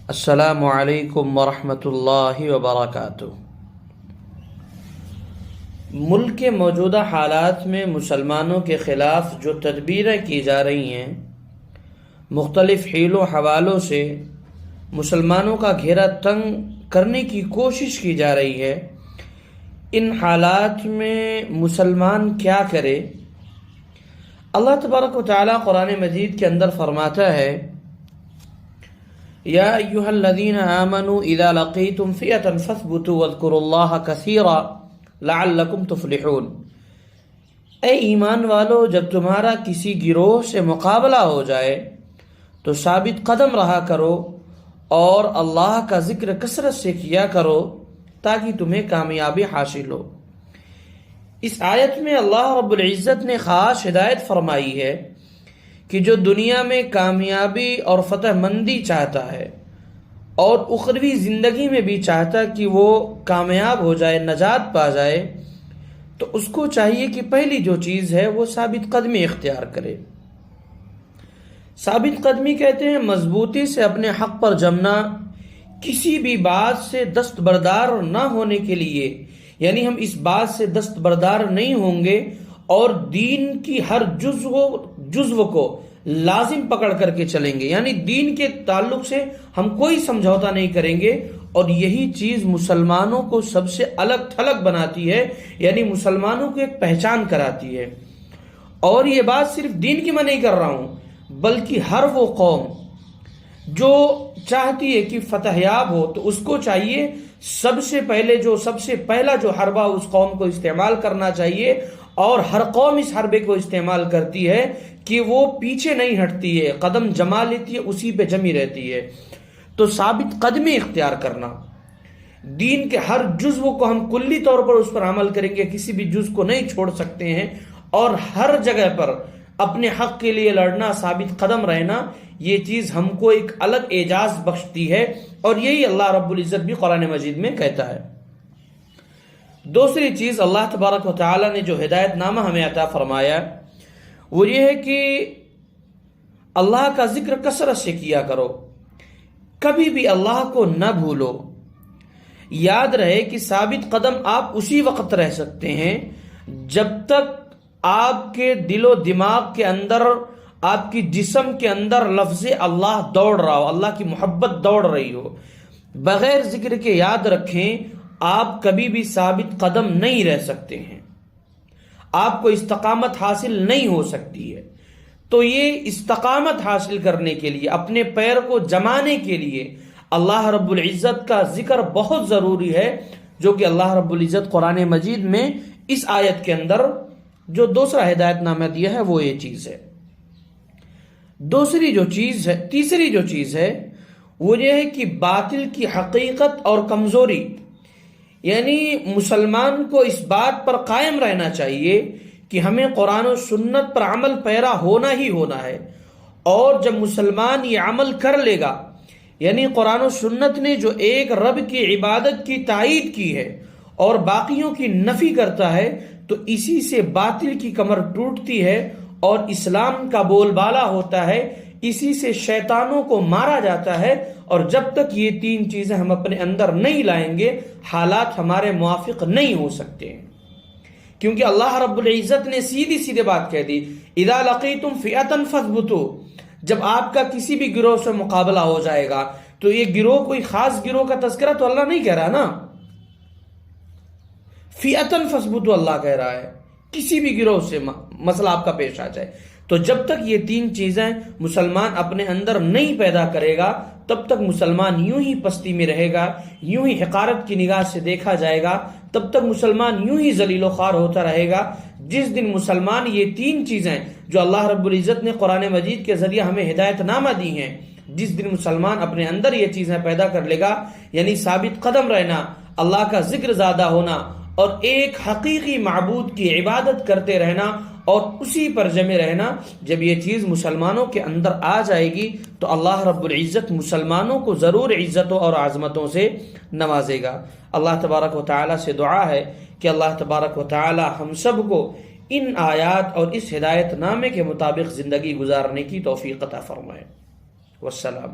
السلام علیکم ورحمۃ اللہ وبرکاتہ۔ ملک کے موجودہ حالات میں مسلمانوں کے خلاف جو تدبیریں کی جا رہی ہیں، مختلف حیل و حوالوں سے مسلمانوں کا گھیرا تنگ کرنے کی کوشش کی جا رہی ہے، ان حالات میں مسلمان کیا کرے؟ اللہ تبارک و تعالیٰ قرآن مجید کے اندر فرماتا ہے، یا ایھا الذین آمنوا اذا لقیتم فئۃ فاثبتوا واذکروا اللہ کثیرا لعلکم تفلحون۔ اے ایمان والو، جب تمہارا کسی گروہ سے مقابلہ ہو جائے تو ثابت قدم رہا کرو اور اللہ کا ذکر کثرت سے کیا کرو تاکہ تمہیں کامیابی حاصل ہو۔ اس آیت میں اللہ رب العزت نے خاص ہدایت فرمائی ہے کہ جو دنیا میں کامیابی اور فتح مندی چاہتا ہے اور اخروی زندگی میں بھی چاہتا کہ وہ کامیاب ہو جائے، نجات پا جائے، تو اس کو چاہیے کہ پہلی جو چیز ہے وہ ثابت قدمی اختیار کرے۔ ثابت قدمی کہتے ہیں مضبوطی سے اپنے حق پر جمنا، کسی بھی بات سے دستبردار نہ ہونے کے لیے، یعنی ہم اس بات سے دستبردار نہیں ہوں گے اور دین کی ہر جزو کو لازم پکڑ کر کے چلیں گے، یعنی دین کے تعلق سے ہم کوئی سمجھوتا نہیں کریں گے، اور یہی چیز مسلمانوں کو سب سے الگ تھلگ بناتی ہے، یعنی مسلمانوں کو ایک پہچان کراتی ہے۔ اور یہ بات صرف دین کی میں نہیں کر رہا ہوں، بلکہ ہر وہ قوم جو چاہتی ہے کہ فتح یاب ہو تو اس کو چاہیے سب سے پہلا جو حربہ اس قوم کو استعمال کرنا چاہیے، اور ہر قوم اس حربے کو استعمال کرتی ہے کہ وہ پیچھے نہیں ہٹتی ہے، قدم جما لیتی ہے، اسی پہ جمی رہتی ہے۔ تو ثابت قدمی اختیار کرنا، دین کے ہر جزو کو ہم کلی طور پر اس پر عمل کریں گے، کسی بھی جز کو نہیں چھوڑ سکتے ہیں، اور ہر جگہ پر اپنے حق کے لیے لڑنا، ثابت قدم رہنا، یہ چیز ہم کو ایک الگ اعزاز بخشتی ہے، اور یہی اللہ رب العزت بھی قرآن مجید میں کہتا ہے۔ دوسری چیز اللہ تبارک و تعالی نے جو ہدایت نامہ ہمیں عطا فرمایا وہ یہ ہے کہ اللہ کا ذکر کثرت سے کیا کرو، کبھی بھی اللہ کو نہ بھولو۔ یاد رہے کہ ثابت قدم آپ اسی وقت رہ سکتے ہیں جب تک آپ کے دل و دماغ کے اندر، آپ کی جسم کے اندر لفظ اللہ دوڑ رہا ہو، اللہ کی محبت دوڑ رہی ہو۔ بغیر ذکر کے یاد رکھیں آپ کبھی بھی ثابت قدم نہیں رہ سکتے ہیں، آپ کو استقامت حاصل نہیں ہو سکتی ہے۔ تو یہ استقامت حاصل کرنے کے لیے، اپنے پیر کو جمانے کے لیے اللہ رب العزت کا ذکر بہت ضروری ہے، جو کہ اللہ رب العزت قرآن مجید میں اس آیت کے اندر جو دوسرا ہدایت نامہ دیا ہے وہ یہ چیز ہے۔ تیسری جو چیز ہے وہ یہ ہے کہ باطل کی حقیقت اور کمزوری، یعنی مسلمان کو اس بات پر قائم رہنا چاہیے کہ ہمیں قرآن و سنت پر عمل پیرا ہونا ہی ہونا ہے، اور جب مسلمان یہ عمل کر لے گا، یعنی قرآن و سنت نے جو ایک رب کی عبادت کی تائید کی ہے اور باقیوں کی نفی کرتا ہے، تو اسی سے باطل کی کمر ٹوٹتی ہے اور اسلام کا بول بالا ہوتا ہے، اسی سے شیطانوں کو مارا جاتا ہے۔ اور جب تک یہ تین چیزیں ہم اپنے اندر نہیں لائیں گے، حالات ہمارے موافق نہیں ہو سکتے ہیں، کیونکہ اللہ رب العزت نے سیدھی بات کہہ دی، اذا لقیتم فئۃ فاثبتوا۔ جب آپ کا کسی بھی گروہ سے مقابلہ ہو جائے گا، تو یہ گروہ کوئی خاص گروہ کا تذکرہ تو اللہ نہیں کہہ رہا نا، فئۃ فاثبتوا اللہ کہہ رہا ہے، کسی بھی گروہ سے مسئلہ آپ کا پیش آ جائے۔ تو جب تک یہ تین چیزیں مسلمان اپنے اندر نہیں پیدا کرے گا، تب تک مسلمان یوں ہی پستی میں رہے گا، یوں ہی حقارت کی نگاہ سے دیکھا جائے گا، تب تک مسلمان یوں ہی ذلیل و خوار ہوتا رہے گا۔ جس دن مسلمان یہ تین چیزیں جو اللہ رب العزت نے قرآن مجید کے ذریعے ہمیں ہدایت نامہ دی ہیں، جس دن مسلمان اپنے اندر یہ چیزیں پیدا کر لے گا، یعنی ثابت قدم رہنا، اللہ کا ذکر زیادہ ہونا، اور ایک حقیقی معبود کی عبادت کرتے رہنا اور اسی پر جمے رہنا، جب یہ چیز مسلمانوں کے اندر آ جائے گی تو اللہ رب العزت مسلمانوں کو ضرور عزتوں اور عظمتوں سے نوازے گا۔ اللہ تبارک و تعالی سے دعا ہے کہ اللہ تبارک و تعالی ہم سب کو ان آیات اور اس ہدایت نامے کے مطابق زندگی گزارنے کی توفیق عطا فرمائے۔ والسلام۔